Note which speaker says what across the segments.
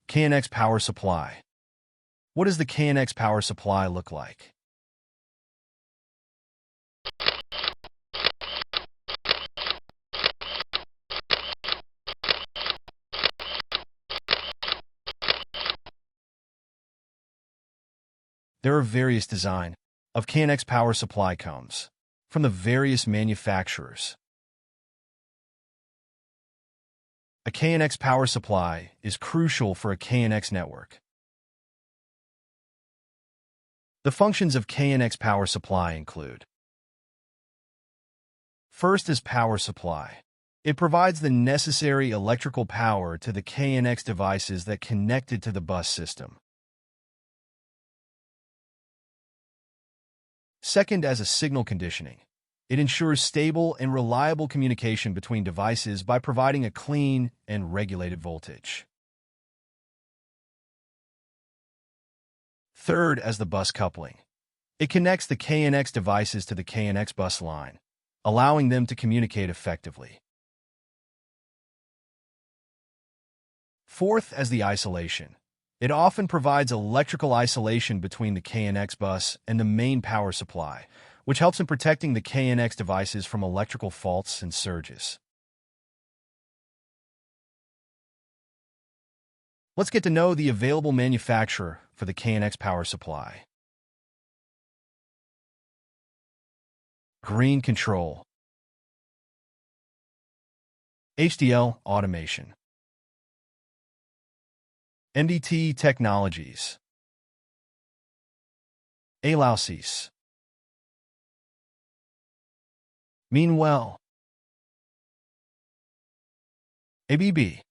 Speaker 1: KNX power supply. What does the KNX power supply look like? There are various designs of KNX power supply comes from the various manufacturers. A KNX power supply is crucial for a KNX network. The functions of KNX power supply include: first is power supply. It provides the necessary electrical power to the KNX devices that connected to the bus system. Second, as a signal conditioning. It ensures stable and reliable communication between devices by providing a clean and regulated voltage. Third, as the bus coupling. It connects the KNX devices to the KNX bus line, allowing them to communicate effectively. Fourth, as the isolation. It often provides electrical isolation between the KNX bus and the main power supply, which helps in protecting the KNX devices from electrical faults and surges. Let's get to know the available manufacturer for the KNX power supply. Green Control, HDL Automation, MDT Technologies, Alausis. Meanwhile, ABB,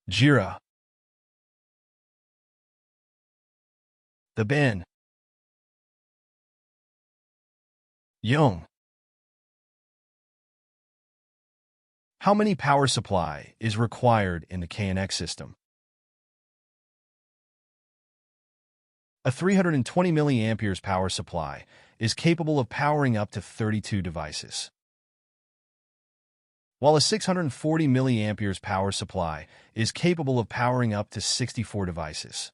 Speaker 1: Jira, The Ben, Young. How many power supply is required in the KNX system? A 320 mA power supply is capable of powering up to 32 devices, while a 640 mA power supply is capable of powering up to 64 devices.